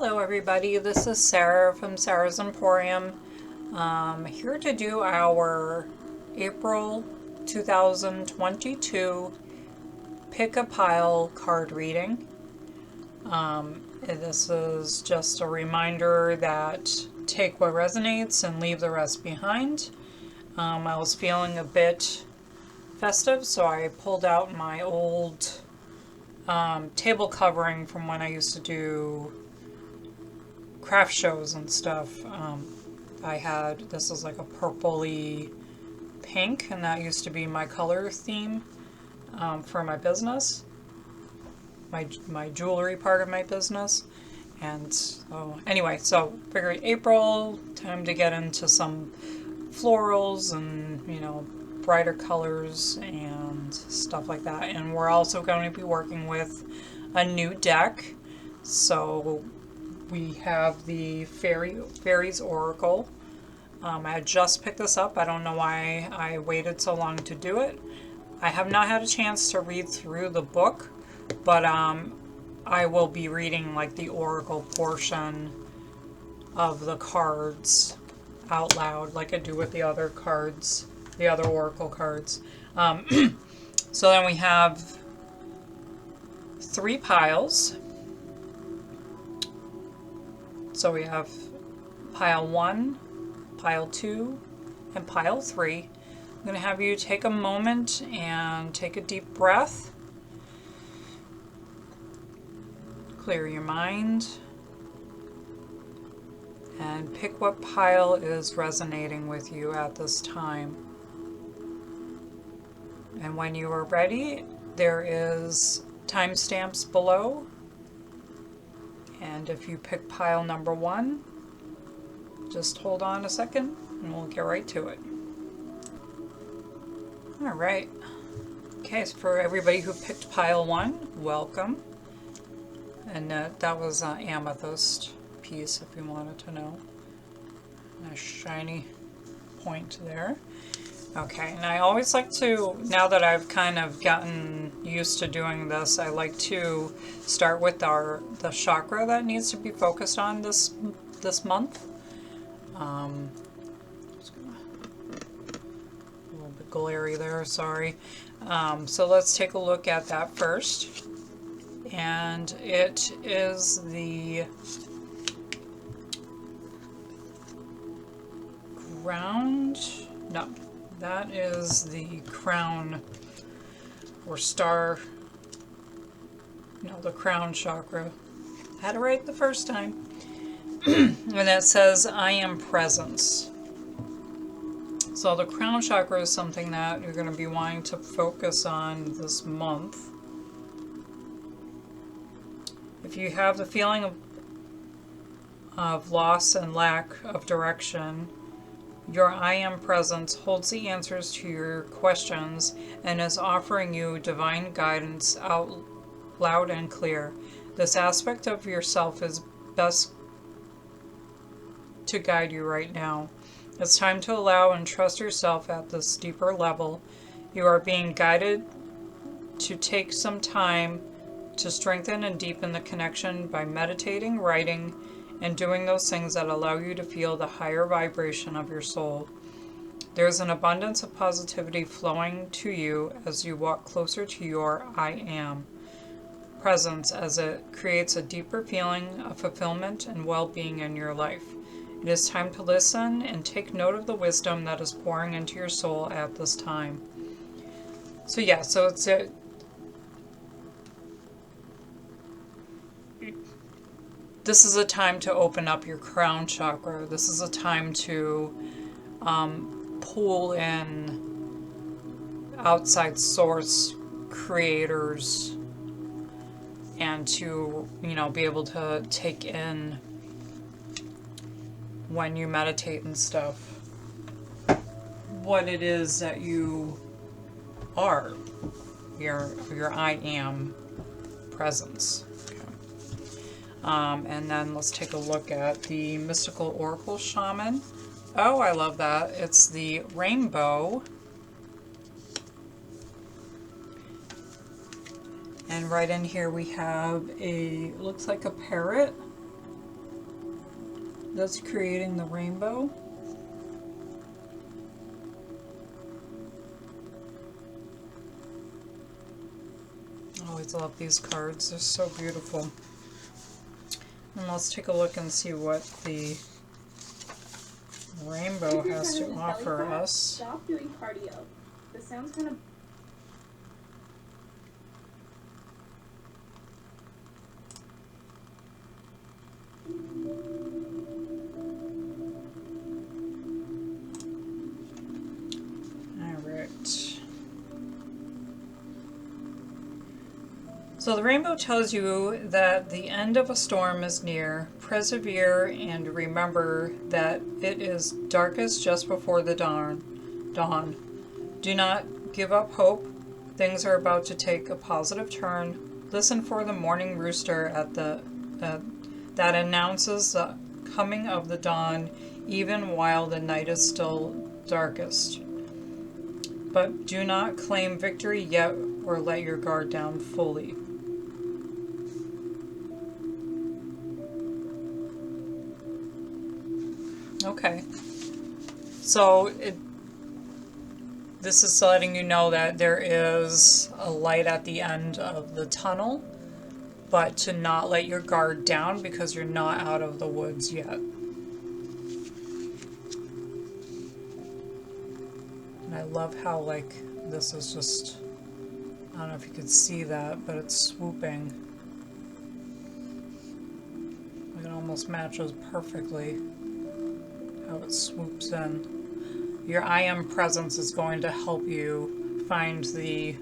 Hello everybody, this is Sarah from Sarah's Emporium. Here to do our April 2022 Pick a Pile card reading. This is just a reminder that take what resonates and leave the rest behind. I was feeling a bit festive, so I pulled out my old table covering from when I used to do craft shows and stuff. This is like a purpley pink, and that used to be my color theme for my business, my jewelry part of my business. And so anyway, so figured April, time to get into some florals and, brighter colors and stuff like that. And we're also going to be working with a new deck. So we have the Fairies Oracle. I had just picked this up. I don't know why I waited so long to do it. I have not had a chance to read through the book, but I will be reading like the Oracle portion of the cards out loud, like I do with the other cards, the other Oracle cards. So then we have 3 piles. So we have pile 1, pile 2, and pile 3. I'm going to have you take a moment and take a deep breath. Clear your mind. And pick what pile is resonating with you at this time. And when you are ready, there is timestamps below. And if you pick pile number 1, just hold on a second and we'll get right to it. All right. Okay, so for everybody who picked pile 1, welcome. And that was an amethyst piece, if you wanted to know. A shiny point there. Okay, and I always like to, now that I've kind of gotten used to doing this, I like to start with the chakra that needs to be focused on this month. Just gonna, a little bit glary there, sorry. So let's take a look at that first. And it is the ground, no. That is the crown or star, no, the crown chakra. Had it right the first time. And that says, I am presence. So the crown chakra is something that you're going to be wanting to focus on this month. If you have the feeling of loss and lack of direction, your I Am Presence holds the answers to your questions and is offering you divine guidance out loud and clear. This aspect of yourself is best to guide you right now. It's time to allow and trust yourself at this deeper level. You are being guided to take some time to strengthen and deepen the connection by meditating, writing, and doing those things that allow you to feel the higher vibration of your soul. There's an abundance of positivity flowing to you as you walk closer to your I Am presence, as it creates a deeper feeling of fulfillment and well-being in your life. It is time to listen and take note of the wisdom that is pouring into your soul at this time. So yeah, so it's a this is a time to open up your crown chakra. This is a time to pull in outside source creators and to, be able to take in, when you meditate and stuff, what it is that you are, your I Am presence. And then let's take a look at the Mystical Oracle Shaman. Oh, I love that. It's the rainbow. And right in here we have looks like a parrot. that's creating the rainbow. I always love these cards, they're so beautiful. And let's take a look and see what the rainbow has to offer us. Stop doing cardio. This sounds kind of... So the rainbow tells you that the end of a storm is near. Persevere and remember that it is darkest just before the dawn. Do not give up hope. Things are about to take a positive turn. Listen for the morning rooster at that announces the coming of the dawn, even while the night is still darkest. But do not claim victory yet or let your guard down fully. Okay, so this is letting you know that there is a light at the end of the tunnel, but to not let your guard down because you're not out of the woods yet. And I love how, like, this is just, I don't know if you could see that, but it's swooping. It almost matches perfectly how it swoops in. Your I am presence is going to help you find the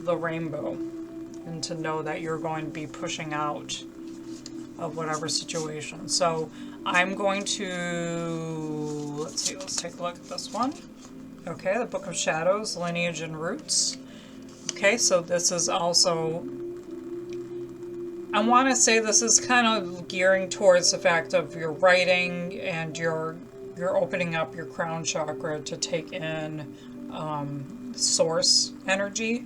rainbow and to know that you're going to be pushing out of whatever situation. So I'm going to, let's take a look at this one. Okay, the Book of Shadows, Lineage and Roots. Okay, so this is also, I want to say this is kind of gearing towards the fact of your writing and you're opening up your crown chakra to take in source energy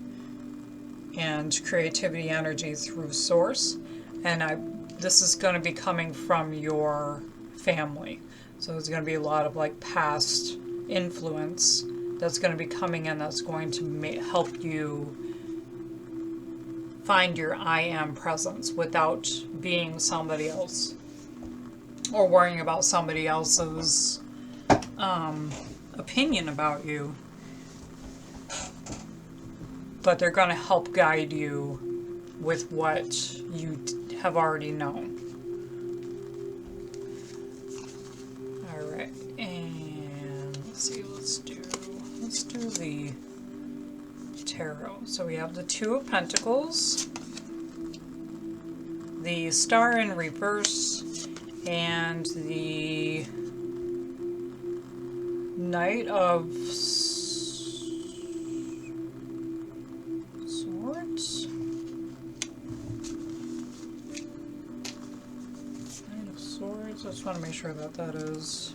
and creativity energy through source. And this is going to be coming from your family. So there's going to be a lot of like past influence that's going to be coming in that's going to help you find your I am presence without being somebody else or worrying about somebody else's opinion about you. But they're going to help guide you with what you have already known. Alright, and let's see, let's do the tarot. So we have the Two of Pentacles, the Star in Reverse, and the Knight of Swords? Knight of Swords, I just want to make sure that that is...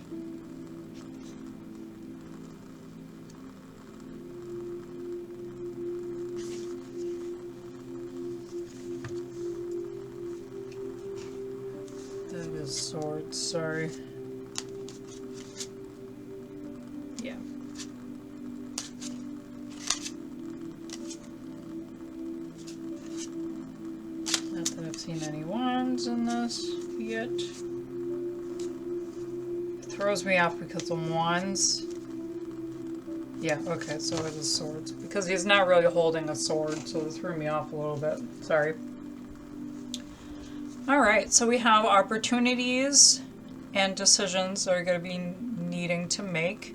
Swords, sorry. Yeah. Not that I've seen any wands in this yet. It throws me off because the wands. Yeah, okay, so it is swords. Because he's not really holding a sword, so it threw me off a little bit. Sorry. Alright, so we have opportunities and decisions that are going to be needing to make.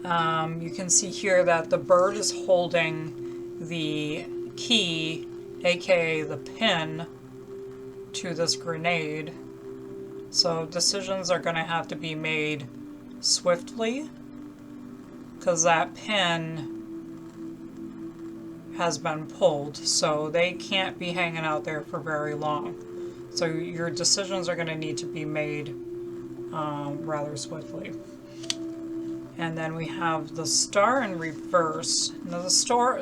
You can see here that the bird is holding the key, aka the pin, to this grenade. So decisions are going to have to be made swiftly, because that pin has been pulled, so they can't be hanging out there for very long. So your decisions are going to need to be made rather swiftly. And then we have the Star in Reverse. Now the star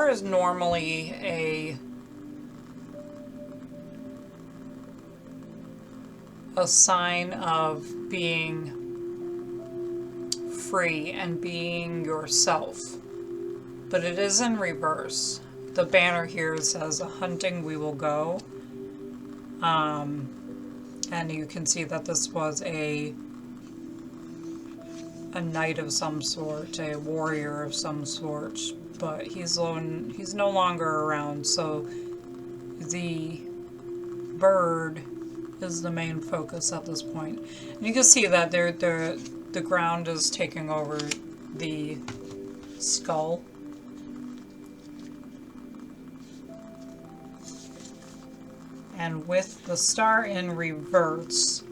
is normally a sign of being free and being yourself, but it is in reverse. The banner here says, "A hunting we will go," and you can see that this was a knight of some sort, a warrior of some sort, but he's no longer around. So the bird is the main focus at this point. And you can see that the ground is taking over the skull. And with the star in reverse,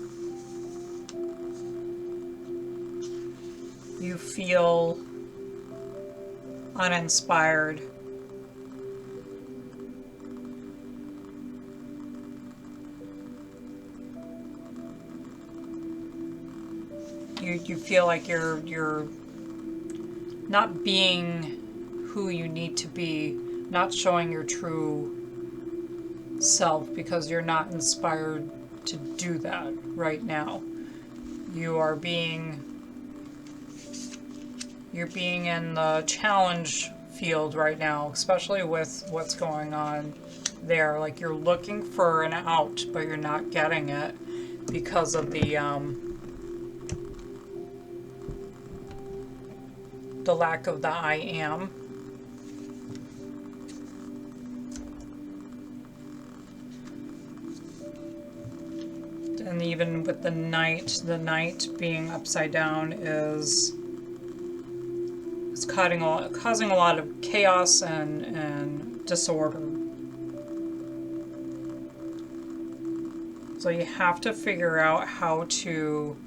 you feel uninspired. You feel like you're not being who you need to be, not showing your true self, because you're not inspired to do that right now. You're being in the challenge field right now, especially with what's going on there. Like, you're looking for an out, but you're not getting it because of the lack of the I am. And even with the knight being upside down is causing a lot of chaos and disorder. So you have to figure out how to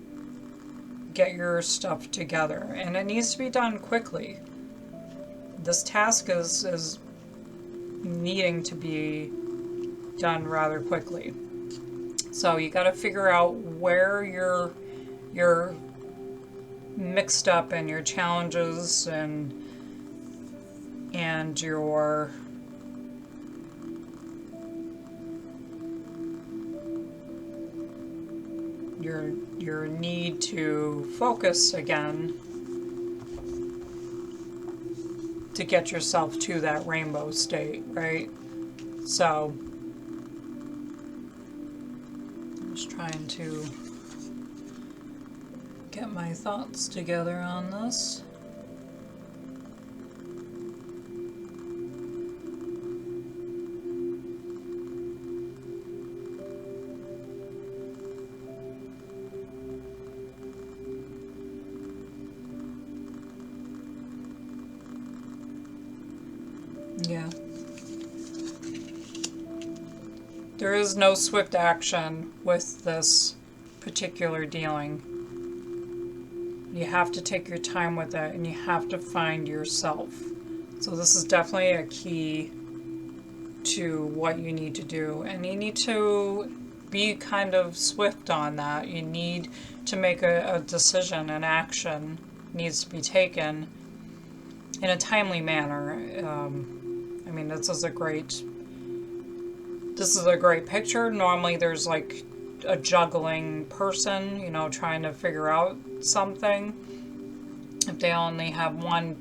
get your stuff together, and it needs to be done quickly. This task is needing to be done rather quickly. So you got to figure out where you're mixed up in your challenges and your need to focus again to get yourself to that rainbow state, right? So I'm just trying to get my thoughts together on this. Yeah. There is no swift action with this particular dealing. You have to take your time with it, and you have to find yourself. So this is definitely a key to what you need to do, and you need to be kind of swift on that. You need to make a decision. An action needs to be taken in a timely manner. I mean, this is a great picture. Normally there's like a juggling person, you know, trying to figure out something. If they only have one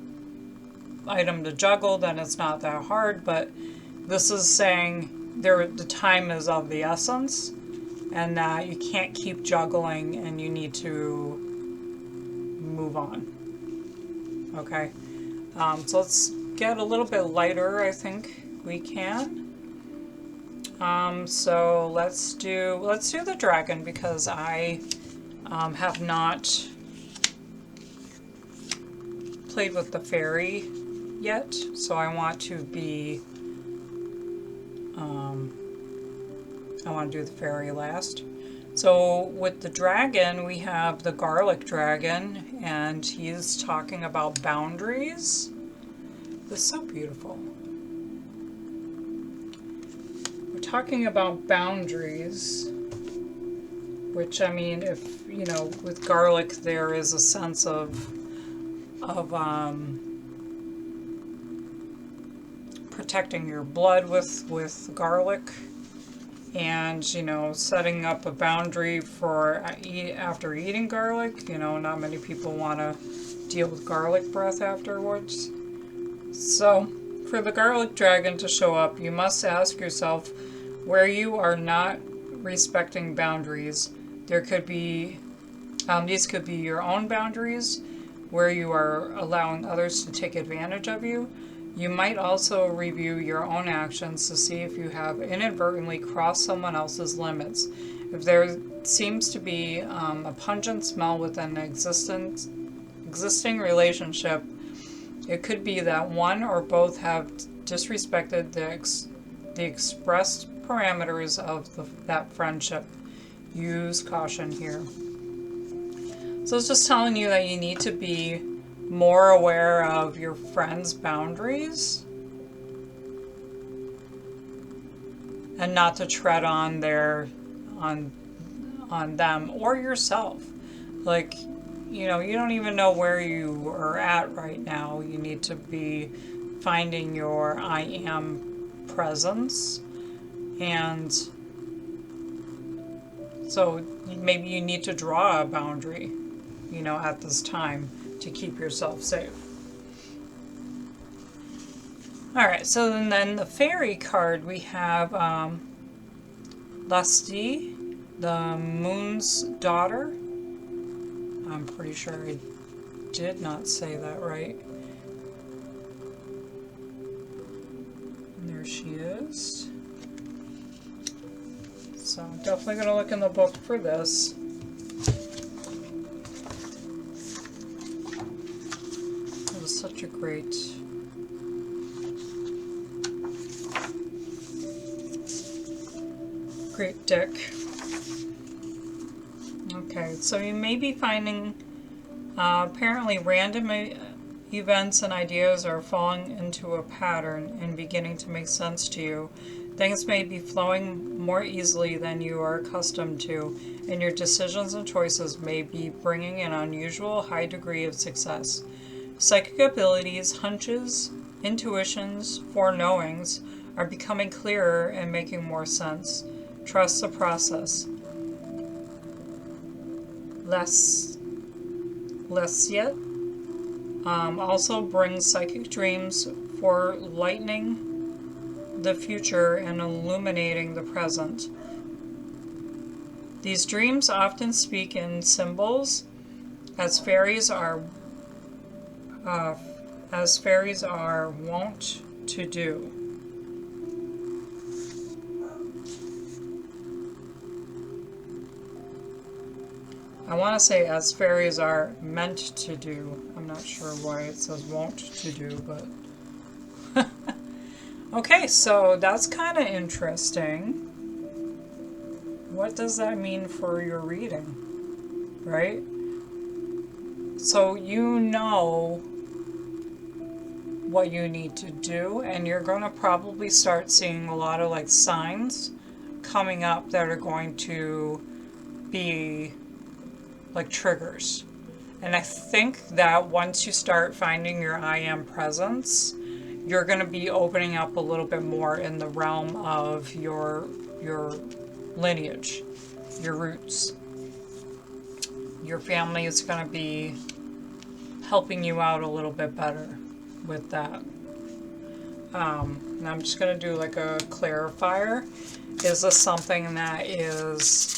item to juggle, then it's not that hard, but this is saying the time is of the essence, and that you can't keep juggling and you need to move on. Okay, so let's get a little bit lighter. I think we can. So let's do the dragon, because I have not played with the fairy yet, so I want to be I want to do the fairy last. So with the dragon, we have the garlic dragon, and he's talking about boundaries. This is so beautiful. We're talking about boundaries, which, I mean, if, you know, with garlic there is a sense of protecting your blood with garlic. And, you know, setting up a boundary for after eating garlic. You know, not many people want to deal with garlic breath afterwards. So, for the garlic dragon to show up, you must ask yourself where you are not respecting boundaries. There could be, these could be your own boundaries, where you are allowing others to take advantage of you. You might also review your own actions to see if you have inadvertently crossed someone else's limits. If there seems to be a pungent smell within an existing relationship, it could be that one or both have disrespected the expressed parameters of that friendship. Use caution here. So it's just telling you that you need to be more aware of your friends' boundaries and not to tread on them or yourself. Like, you know, you don't even know where you are at right now. You need to be finding your I am presence. And so maybe you need to draw a boundary, you know, at this time to keep yourself safe. Alright, so then the fairy card we have Lusty, the moon's daughter. I'm pretty sure I did not say that right. And there she is. So I'm definitely going to look in the book for this. It was such a great deck. Okay, so you may be finding apparently random events and ideas are falling into a pattern and beginning to make sense to you. Things may be flowing more easily than you are accustomed to, and your decisions and choices may be bringing an unusual high degree of success. Psychic abilities, hunches, intuitions, foreknowings are becoming clearer and making more sense. Trust the process. Less yet also brings psychic dreams for lightening the future and illuminating the present. These dreams often speak in symbols, as fairies are wont to do. I want to say as fairies are meant to do. I'm not sure why it says wont to do, but okay, so that's kind of interesting. What does that mean for your reading, right? So you know what you need to do, and you're going to probably start seeing a lot of like signs coming up that are going to be like triggers. And I think that once you start finding your I am presence, you're going to be opening up a little bit more in the realm of your lineage, your roots. Your family is going to be helping you out a little bit better with that. And I'm just going to do like a clarifier. Is this something that is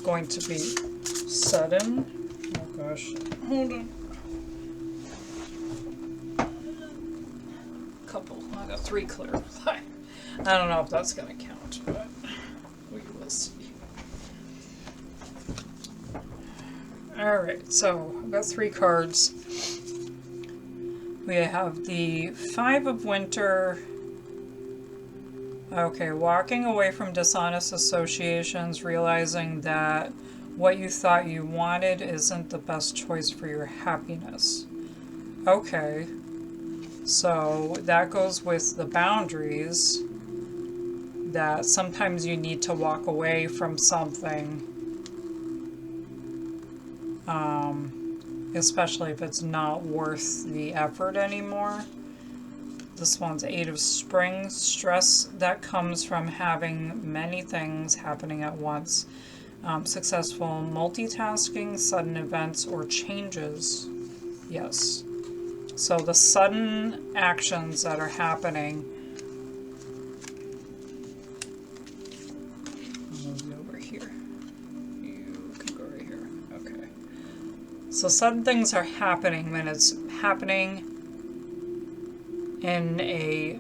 going to be sudden? Oh gosh, hold on. I got 3 clarify. I don't know if that's going to count, but we will see. Alright, so I've got 3 cards. We have the 5 of Winter. Okay, walking away from dishonest associations, realizing that what you thought you wanted isn't the best choice for your happiness. Okay, so that goes with the boundaries, that sometimes you need to walk away from something, especially if it's not worth the effort anymore. This one's Eight of Spring. Stress that comes from having many things happening at once. Successful multitasking, sudden events, or changes. Yes. So the sudden actions that are happening. I'll move you over here. You can go right here. Okay. So sudden things are happening when it's happening in a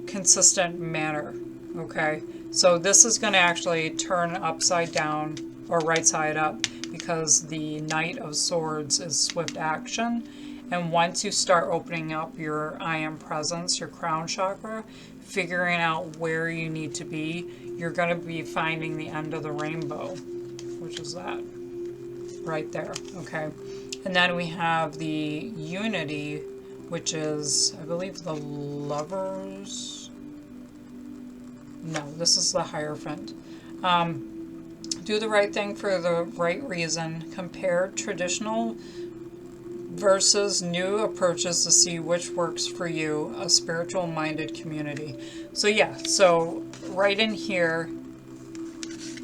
consistent manner. Okay. So this is going to actually turn upside down or right side up because the Knight of Swords is swift action. And once you start opening up your I am presence, your crown chakra, figuring out where you need to be, you're going to be finding the end of the rainbow, which is that right there. Okay. And then we have the Unity, which is, I believe, the Lovers. No, this is the Hierophant. Do the right thing for the right reason. Compare traditional versus new approaches to see which works for you. A spiritual-minded community. So yeah, so right in here,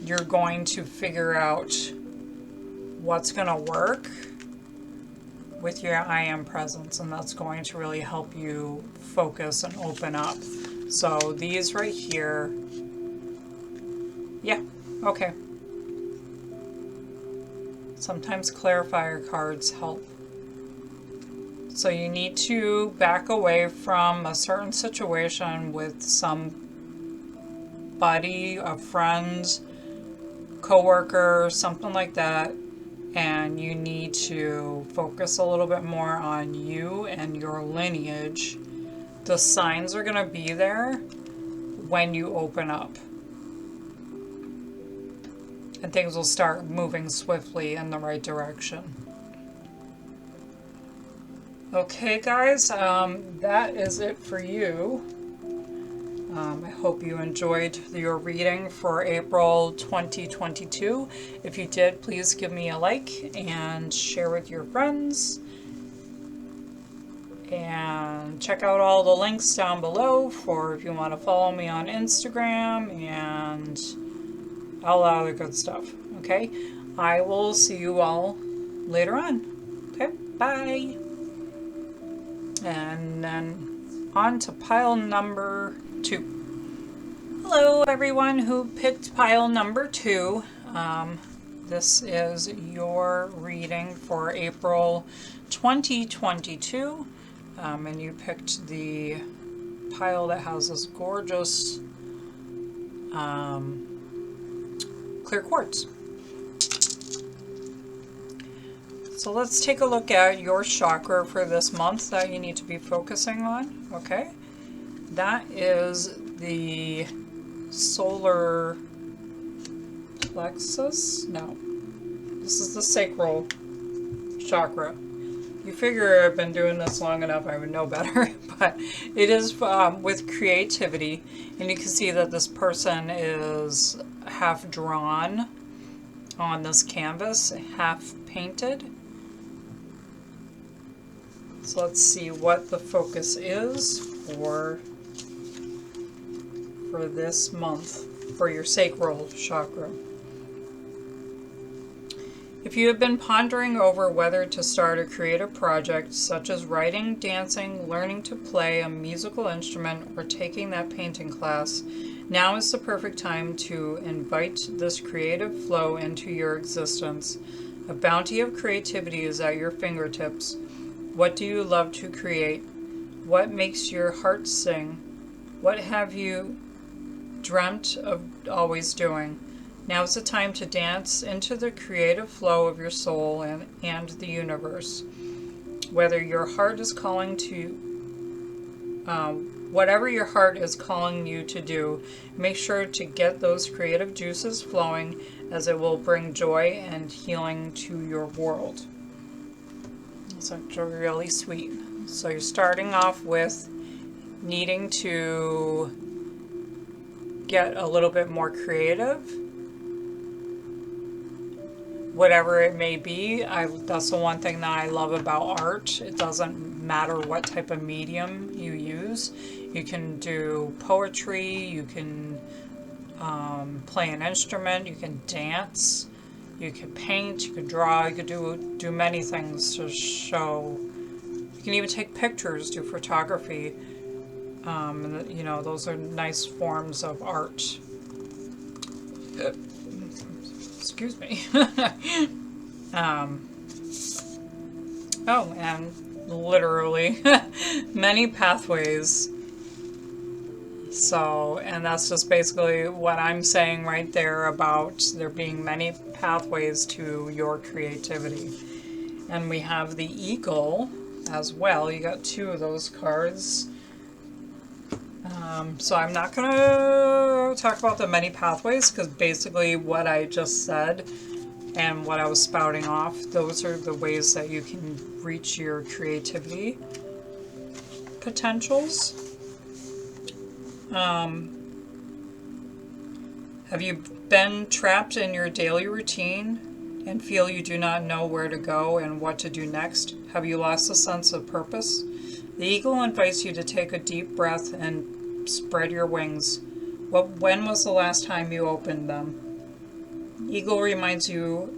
you're going to figure out what's going to work with your I am presence, and that's going to really help you focus and open up. So these right here, yeah, okay. Sometimes clarifier cards help. So you need to back away from a certain situation with somebody, a friend, coworker, something like that, and you need to focus a little bit more on you and your lineage. The signs are going to be there when you open up. And things will start moving swiftly in the right direction. Okay, guys, that is it for you. I hope you enjoyed your reading for April 2022. If you did, please give me a like and share with your friends. And check out all the links down below for if you want to follow me on Instagram and all that other good stuff. Okay? I will see you all later on. Okay? Bye. And then on to pile number 2. Hello, everyone who picked pile number 2. This is your reading for April 2022. And you picked the pile that has this gorgeous clear quartz. So let's take a look at your chakra for this month that you need to be focusing on. Okay, that is the solar plexus. No, this is the sacral chakra. You figure I've been doing this long enough, I would know better, but it is with creativity, and you can see that this person is half drawn on this canvas, half painted. So let's see what the focus is for this month for your sacral chakra. If you have been pondering over whether to start a creative project such as writing, dancing, learning to play a musical instrument, or taking that painting class, now is the perfect time to invite this creative flow into your existence. A bounty of creativity is at your fingertips. What do you love to create? What makes your heart sing? What have you dreamt of always doing? Now's the time to dance into the creative flow of your soul and the universe. Whether your heart is calling to, whatever your heart is calling you to do, make sure to get those creative juices flowing, as it will bring joy and healing to your world. It's actually really sweet. So you're starting off with needing to get a little bit more creative. whatever it may be. That's the one thing that I love about art. It doesn't matter what type of medium you use. You can do poetry, you can play an instrument, you can dance, you can paint, you can draw, you can do many things to show. You can even take pictures, do photography. You know, those are nice forms of art. Excuse me. Oh, and literally many pathways. So, and that's just basically what I'm saying right there about there being many pathways to your creativity. And we have the eagle as well. You got two of those cards. So I'm not going to talk about the many pathways because basically what I just said and what I was spouting off, those are the ways that you can reach your creativity potentials. Have you been trapped in your daily routine and feel you do not know where to go and what to do next? Have you lost a sense of purpose? The eagle invites you to take a deep breath and spread your wings. When was the last time you opened them? Eagle reminds you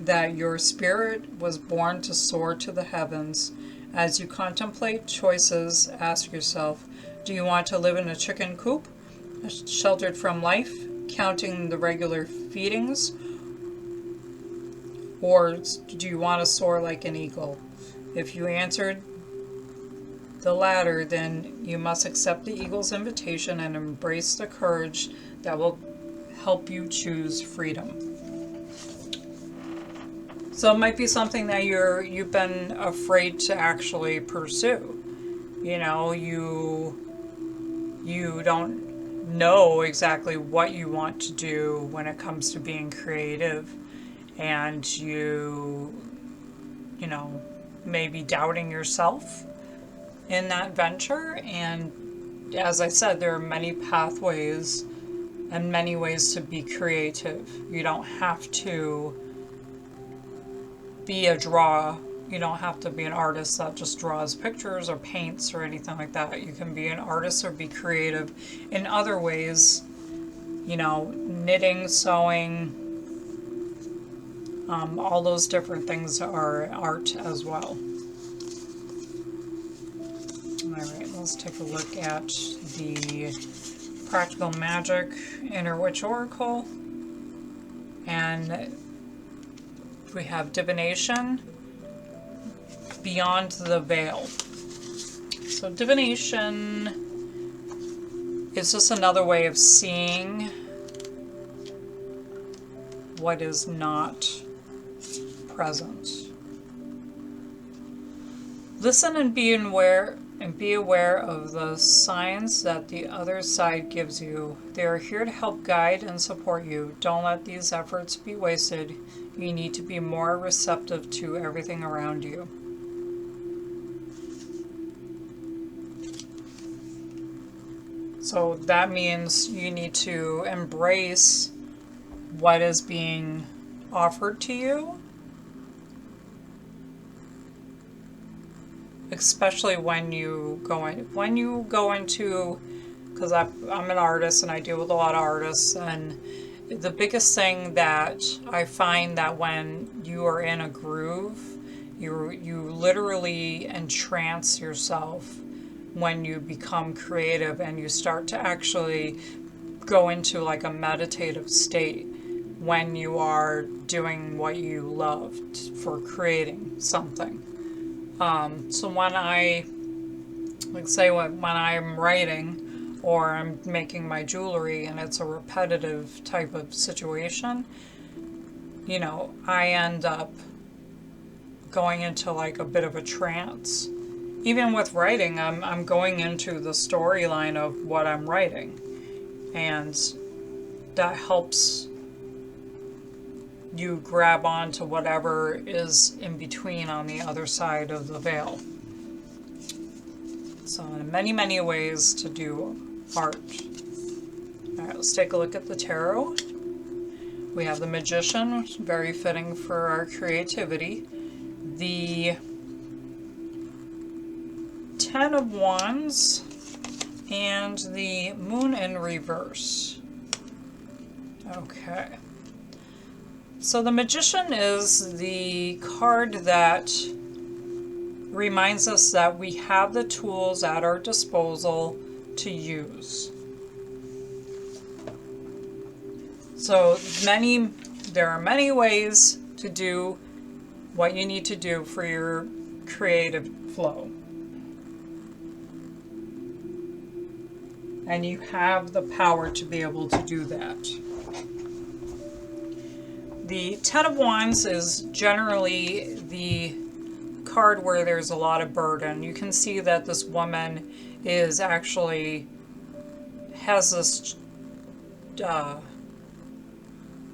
that your spirit was born to soar to the heavens. As you contemplate choices, ask yourself, do you want to live in a chicken coop, sheltered from life, counting the regular feedings? Or do you want to soar like an eagle? If you answered the latter, then you must accept the eagle's invitation and embrace the courage that will help you choose freedom. So it might be something that you've been afraid to actually pursue. You know, you don't know exactly what you want to do when it comes to being creative, and you know, maybe doubting yourself in that venture. And as I said, there are many pathways and many ways to be creative. You don't have to be a drawer. You don't have to be an artist that just draws pictures or paints or anything like that. You can be an artist or be creative in other ways, you know, knitting, sewing, all those different things are art as well. Alright, let's take a look at the Practical Magic Inner Witch Oracle. And we have Divination, Beyond the Veil. So divination is just another way of seeing what is not present. Listen and be aware of the signs that the other side gives you. They are here to help guide and support you. Don't let these efforts be wasted. You need to be more receptive to everything around you. So that means you need to embrace what is being offered to you, especially when you go into, because I'm an artist and I deal with a lot of artists, and the biggest thing that I find that when you are in a groove, you literally entrance yourself when you become creative and you start to actually go into like a meditative state when you are doing what you love for creating something. So when when I'm writing or I'm making my jewelry and it's a repetitive type of situation, you know, I end up going into like a bit of a trance. Even with writing, I'm going into the storyline of what I'm writing, and that helps you grab onto whatever is in between on the other side of the veil. So many, many ways to do art. All right, let's take a look at the tarot. We have the Magician, which is very fitting for our creativity. The Ten of Wands and the Moon in reverse. Okay. So the Magician is the card that reminds us that we have the tools at our disposal to use. So there are many ways to do what you need to do for your creative flow. And you have the power to be able to do that. The Ten of Wands is generally the card where there's a lot of burden. You can see that this woman is actually has this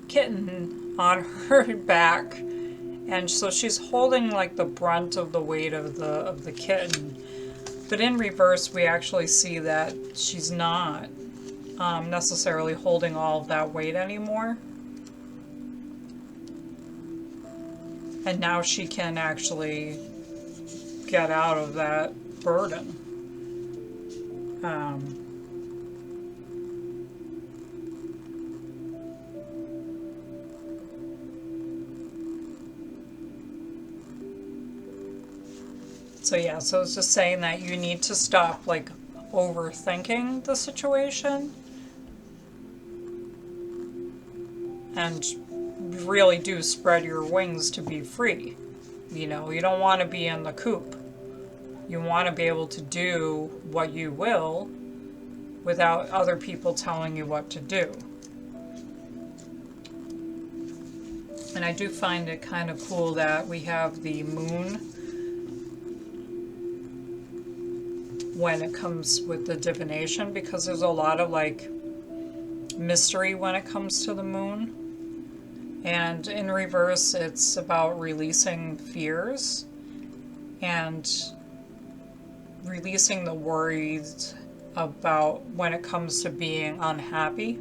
kitten on her back, and so she's holding like the brunt of the weight of the kitten. But in reverse, we actually see that she's not necessarily holding all of that weight anymore. And now she can actually get out of that burden. So yeah, so it's just saying that you need to stop like overthinking the situation and really do spread your wings to be free. You know, you don't want to be in the coop. You want to be able to do what you will without other people telling you what to do. And I do find it kind of cool that we have the moon when it comes with the divination, because there's a lot of like mystery when it comes to the moon. And in reverse, it's about releasing fears and releasing the worries about when it comes to being unhappy.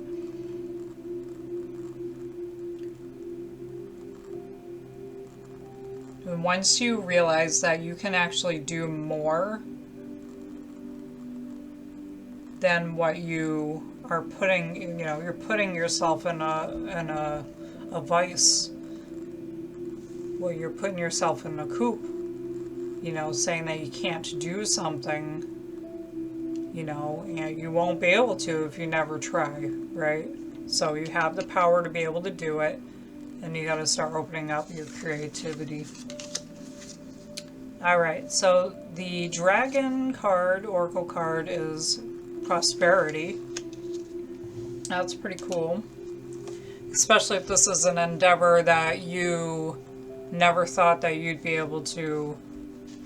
And once you realize that you can actually do more than what you are putting, you know, you're putting yourself in a vice. Well, you're putting yourself in a coop, you know, saying that you can't do something, you know, and you won't be able to if you never try, right? So you have the power to be able to do it, and you got to start opening up your creativity. All right, so the dragon card, oracle card, is prosperity. That's pretty cool. Especially if this is an endeavor that you never thought that you'd be able to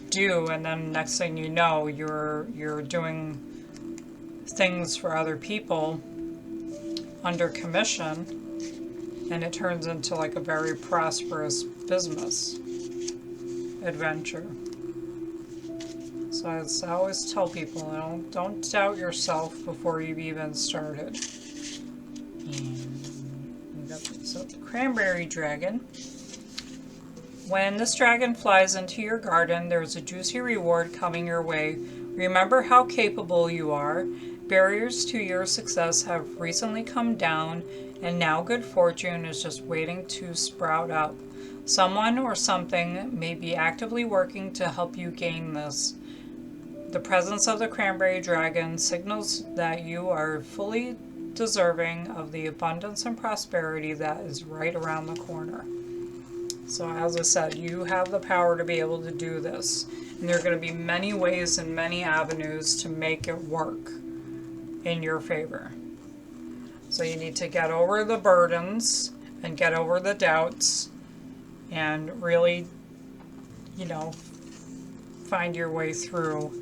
do, and then next thing you know, you're doing things for other people under commission, and it turns into like a very prosperous business adventure. So as I always tell people, you know, don't doubt yourself before you've even started. So the cranberry dragon. When this dragon flies into your garden, there's a juicy reward coming your way. Remember how capable you are. Barriers to your success have recently come down, and now good fortune is just waiting to sprout up. Someone or something may be actively working to help you gain this. The presence of the cranberry dragon signals that you are fully deserving of the abundance and prosperity that is right around the corner. So as I said, you have the power to be able to do this. And there are going to be many ways and many avenues to make it work in your favor. So you need to get over the burdens and get over the doubts and really, you know, find your way through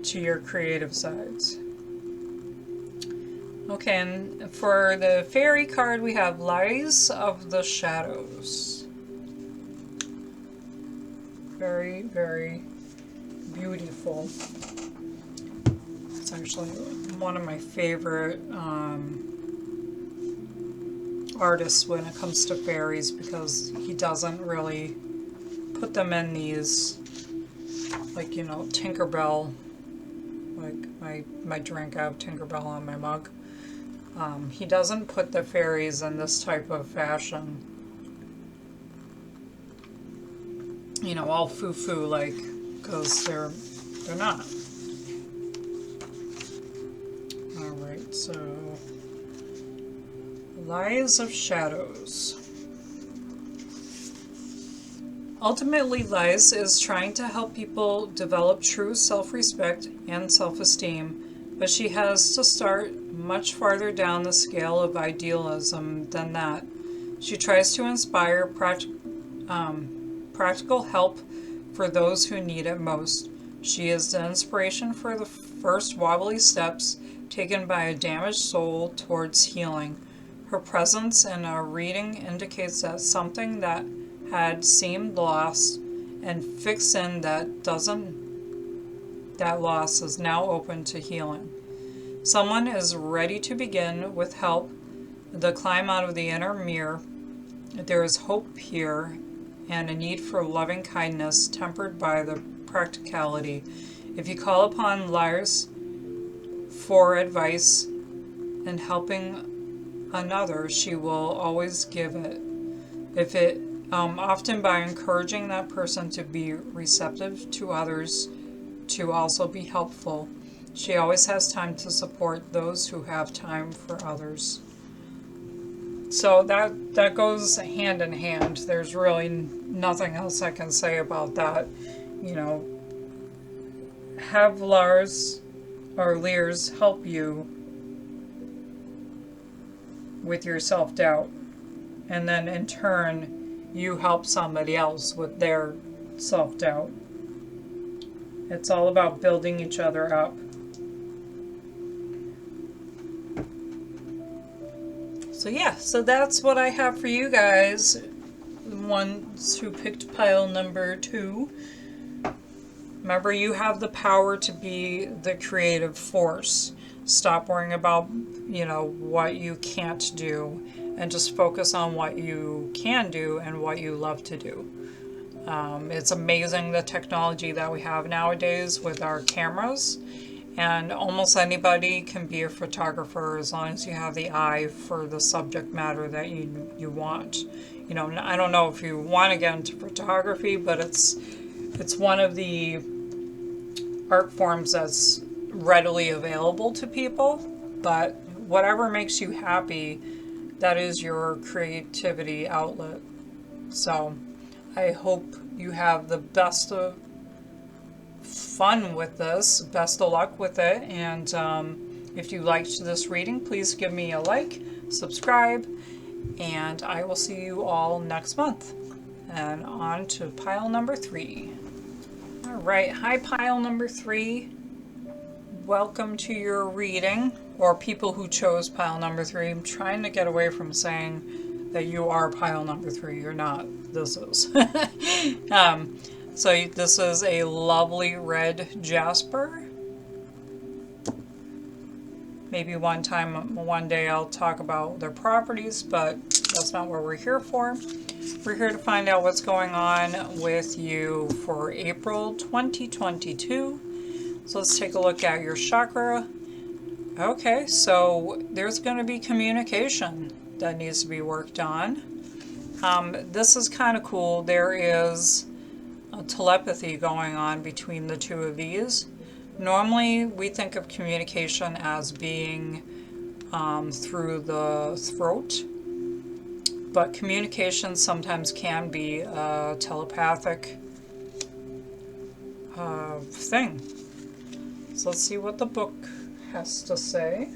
to your creative sides. Okay, and for the fairy card, we have Lies of the Shadows. Very, very beautiful. It's actually one of my favorite artist when it comes to fairies, because he doesn't really put them in these, like, you know, Tinkerbell, like my drink, I have Tinkerbell on my mug. He doesn't put the fairies in this type of fashion, you know, all foo-foo, like, because they're not. Alright, so Lies of Shadows. Ultimately, Lies is trying to help people develop true self-respect and self-esteem, but she has to start much farther down the scale of idealism than that. She tries to inspire practical help for those who need it most. She is the inspiration for the first wobbly steps taken by a damaged soul towards healing. Her presence in a reading indicates that something that had seemed lost and fixing that loss is now open to healing. Someone is ready to begin with help the climb out of the inner mirror. There is hope here and a need for loving kindness tempered by the practicality. If you call upon Lars for advice and helping another, she will always give it. If it often by encouraging that person to be receptive to others, to also be helpful. She always has time to support those who have time for others. So that goes hand in hand. There's really nothing else I can say about that. You know, have Lars or Lears help you with your self-doubt, and then in turn you help somebody else with their self-doubt. It's all about building each other up. So yeah, so that's what I have for you guys, the ones who picked pile number 2. Remember, you have the power to be the creative force. Stop worrying about, you know, what you can't do, and just focus on what you can do and what you love to do. It's amazing the technology that we have nowadays with our cameras, and almost anybody can be a photographer as long as you have the eye for the subject matter that you want. You know, I don't know if you want to get into photography, but it's one of the art forms that's readily available to people. But whatever makes you happy, that is your creativity outlet. So I hope you have the best of fun with this, best of luck with it, and if you liked this reading, please give me a like, subscribe, and I will see you all next month. And on to pile number 3. Alright, hi pile number 3. Welcome to your reading, or people who chose pile number 3. I'm trying to get away from saying that you are pile number 3. You're not. This is. So this is a lovely red jasper. Maybe one day I'll talk about their properties, but that's not what we're here for. We're here to find out what's going on with you for April 2022. So let's take a look at your chakra. Okay, so there's going to be communication that needs to be worked on. This is kind of cool. There is a telepathy going on between the two of these. Normally, we think of communication as being through the throat, but communication sometimes can be a telepathic thing. So let's see what the book has to say.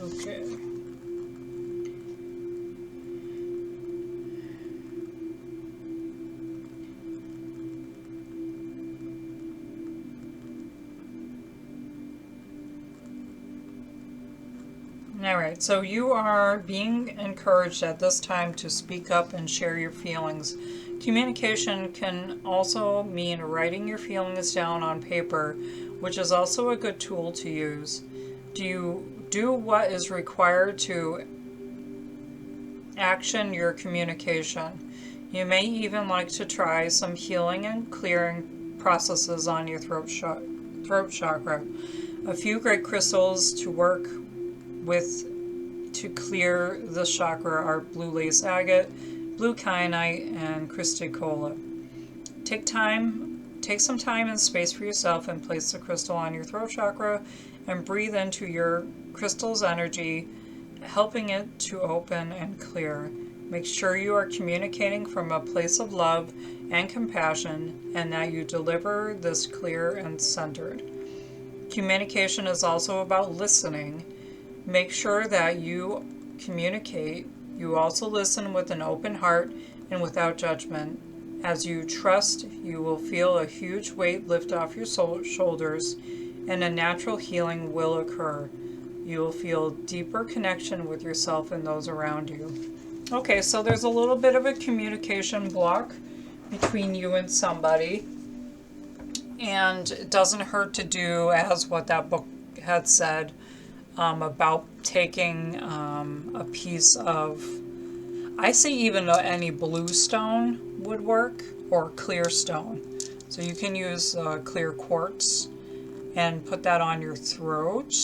Okay. Alright, so you are being encouraged at this time to speak up and share your feelings. Communication can also mean writing your feelings down on paper, which is also a good tool to use. Do you do what is required to action your communication? You may even like to try some healing and clearing processes on your throat chakra. A few great crystals to work with to clear the chakra are blue lace agate, blue kyanite, and chrysocolla. Take some time and space for yourself and place the crystal on your throat chakra and breathe into your crystal's energy, helping it to open and clear. Make sure you are communicating from a place of love and compassion and that you deliver this clear and centered. Communication is also about listening. Make sure that you communicate. You also listen with an open heart and without judgment. As you trust, you will feel a huge weight lift off your shoulders and a natural healing will occur. You will feel deeper connection with yourself and those around you. Okay, so there's a little bit of a communication block between you and somebody. And it doesn't hurt to do as what that book had said about taking a piece of, I say even any blue stone would work, or clear stone. So you can use clear quartz and put that on your throat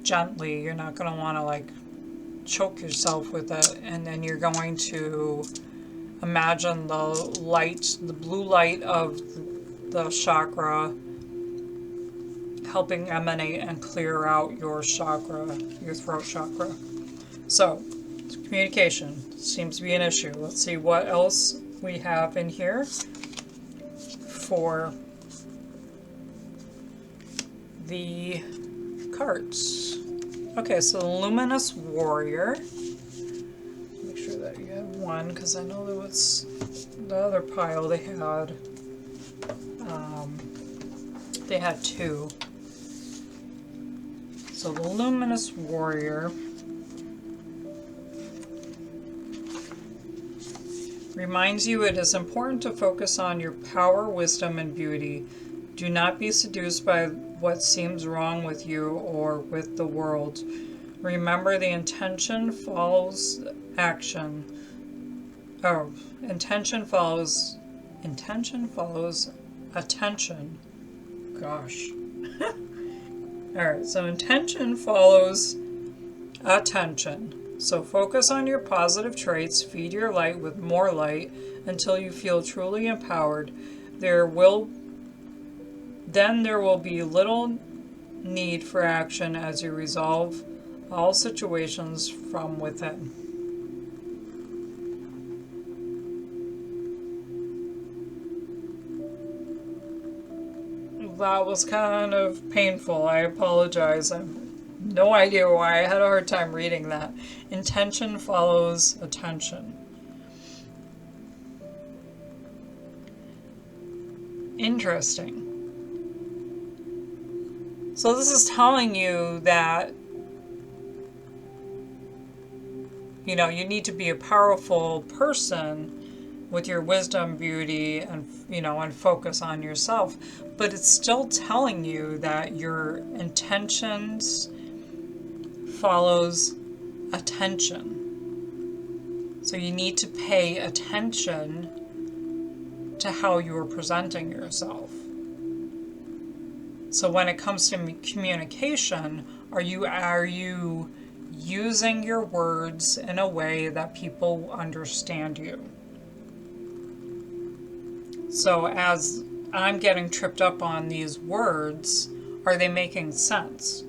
gently. You're not going to want to like choke yourself with it, and then you're going to imagine the light, the blue light of the chakra helping emanate and clear out your chakra, your throat chakra. So, communication seems to be an issue. Let's see what else we have in here for the cards. Okay, so the Luminous Warrior. Make sure that you have one, because I know there was the other pile they had. They had two. So the Luminous Warrior reminds you it is important to focus on your power, wisdom, and beauty. Do not be seduced by what seems wrong with you or with the world. Remember, the intention follows action. Oh, intention follows attention. Gosh. Alright, so intention follows attention. So focus on your positive traits, feed your light with more light until you feel truly empowered. Then there will be little need for action as you resolve all situations from within. That was kind of painful. I apologize. I have no idea why. I had a hard time reading that. Intention follows attention. Interesting. So this is telling you that, you know, you need to be a powerful person with your wisdom, beauty, and, you know, and focus on yourself. But it's still telling you that your intentions follows attention. So you need to pay attention to how you are presenting yourself. So when it comes to communication, are you using your words in a way that people understand you? So as I'm getting tripped up on these words, are they making sense?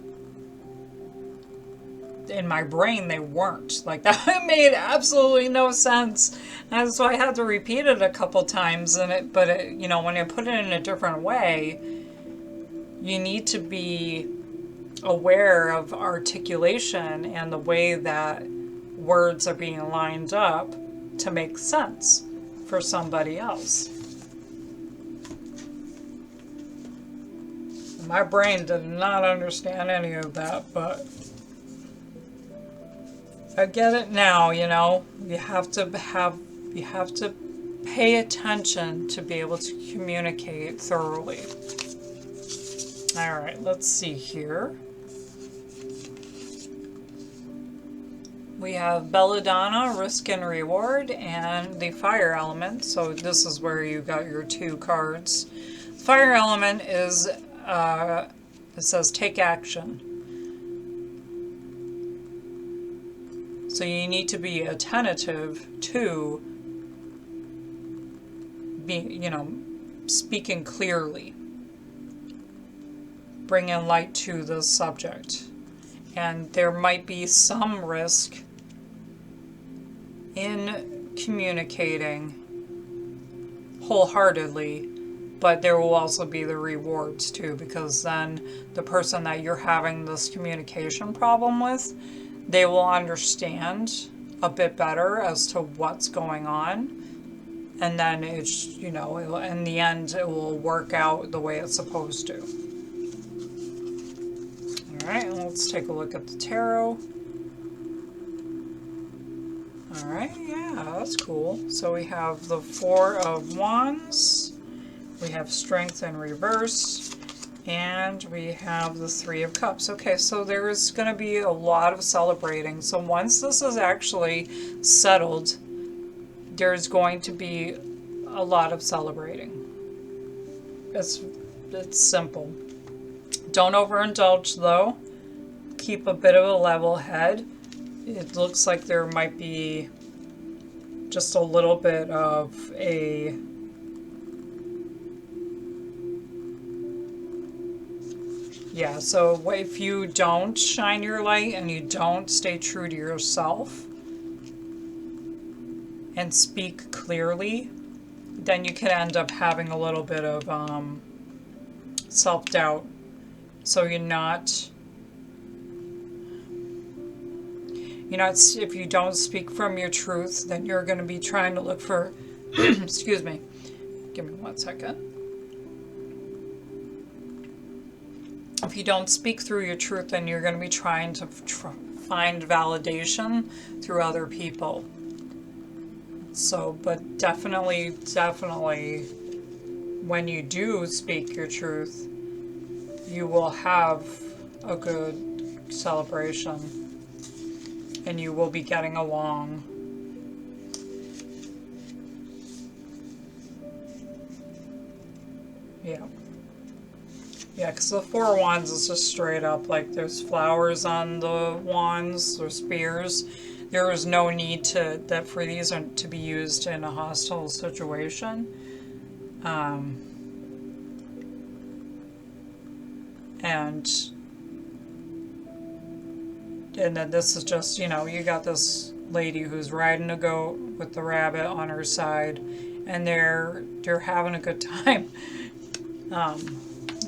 In my brain, they weren't. Like, that made absolutely no sense. And so I had to repeat it a couple times. But you know, when I put it in a different way, you need to be aware of articulation and the way that words are being lined up to make sense for somebody else. My brain did not understand any of that, but I get it now, you know. You have to You have to pay attention to be able to communicate thoroughly. All right, let's see here. We have Belladonna, Risk and Reward, and the Fire Element. So this is where you got your 2 cards. Fire Element is, it says take action. So you need to be attentive to speaking clearly. Bring in light to the subject. And there might be some risk in communicating wholeheartedly, but there will also be the rewards too, because then the person that you're having this communication problem with, they will understand a bit better as to what's going on, and then it's, in the end it will work out the way it's supposed to. Alright, let's take a look at the tarot. Alright, yeah, that's cool. So we have the 4 of Wands, we have Strength in reverse, and we have the 3 of Cups. Okay, so there is going to be a lot of celebrating. So once this is actually settled, there's going to be a lot of celebrating. It's simple. Don't overindulge though. Keep a bit of a level head. It looks like there might be just a little bit of a so if you don't shine your light and you don't stay true to yourself and speak clearly, then you can end up having a little bit of self-doubt. So if you don't speak from your truth, then you're going to be trying to look for, excuse me, give me 1 second. If you don't speak through your truth, then you're going to be trying to find validation through other people. So, but definitely, when you do speak your truth, you will have a good celebration. And you will be getting along. Yeah. Yeah, because the 4 of Wands is just straight up, like there's flowers on the wands, or spears. There is no need for these to be used in a hostile situation. And then this is just, you got this lady who's riding a goat with the rabbit on her side, and they're having a good time.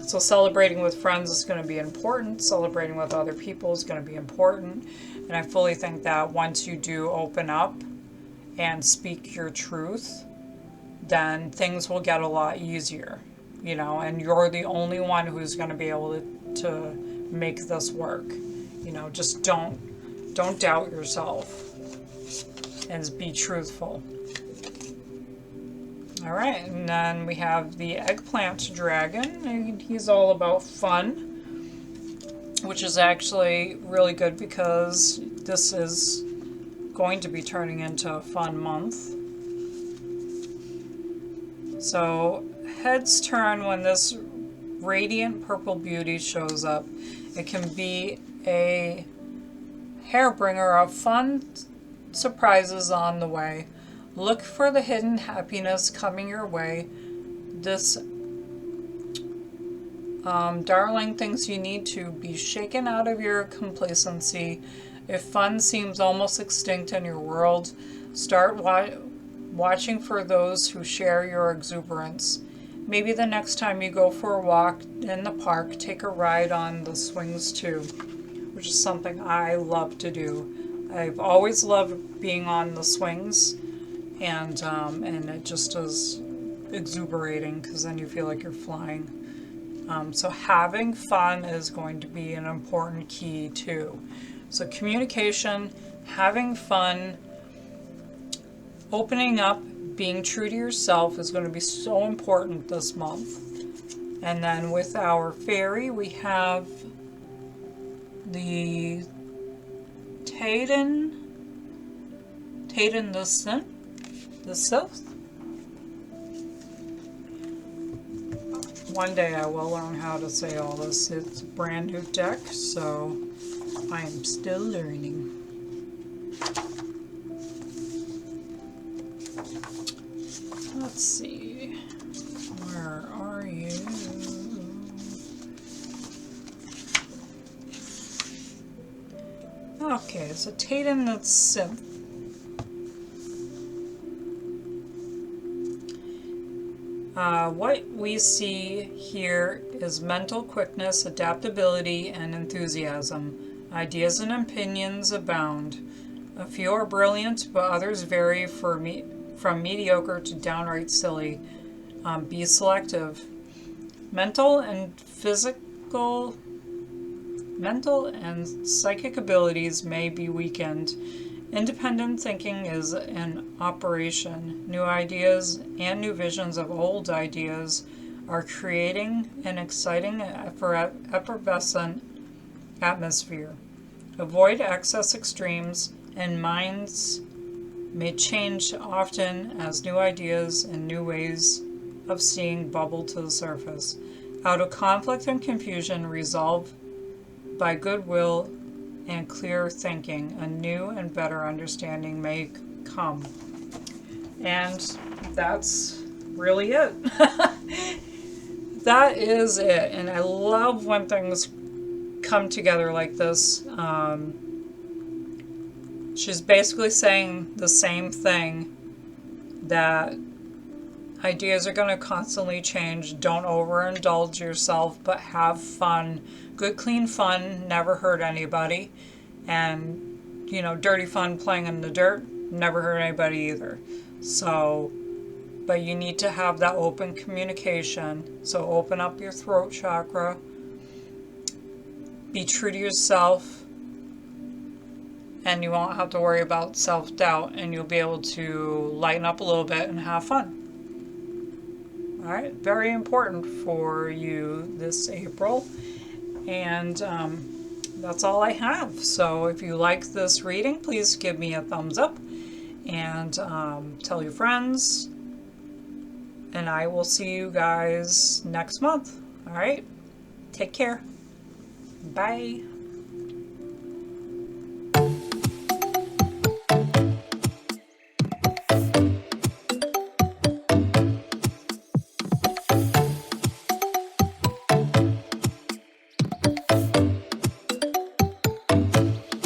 So celebrating with friends is going to be important. Celebrating with other people is going to be important. And I fully think that once you do open up and speak your truth, then things will get a lot easier, and you're the only one who's going to be able to make this work. Just don't doubt yourself and be truthful. All right, and then we have the eggplant dragon, and he's all about fun, which is actually really good because this is going to be turning into a fun month. So heads turn when this radiant purple beauty shows up. It can be a harbinger of fun surprises on the way. Look for the hidden happiness coming your way. This darling thinks you need to be shaken out of your complacency. If fun seems almost extinct in your world, start watching for those who share your exuberance. Maybe the next time you go for a walk in the park, take a ride on the swings too, which is something I love to do. I've always loved being on the swings, and it just is exuberating because then you feel like you're flying. So having fun is going to be an important key too. So communication, having fun, opening up, being true to yourself is going to be so important this month. And then with our fairy, we have the Taden the Sixth. One day I will learn how to say all this. It's a brand new deck, so I am still learning. Let's see. Where are you? Okay, so Tatum the Sixth. What we see here is mental quickness, adaptability, and enthusiasm. Ideas and opinions abound. A few are brilliant, but others vary from mediocre to downright silly. Be selective. Mental and psychic abilities may be weakened. Independent thinking is in operation. New ideas and new visions of old ideas are creating an exciting, effervescent atmosphere. Avoid excess extremes, and minds may change often as new ideas and new ways of seeing bubble to the surface. Out of conflict and confusion, resolve by goodwill and clear thinking, a new and better understanding may come. And that's really it. That is it. And I love when things come together like this. She's basically saying the same thing, that ideas are going to constantly change. Don't overindulge yourself, but have fun. Good, clean fun never hurt anybody. And, dirty fun playing in the dirt never hurt anybody either. So, but you need to have that open communication. So open up your throat chakra. Be true to yourself. And you won't have to worry about self-doubt. And you'll be able to lighten up a little bit and have fun. All right, very important for you this April. And that's all I have. So if you like this reading, please give me a thumbs up and tell your friends. And I will see you guys next month. All right, take care. Bye.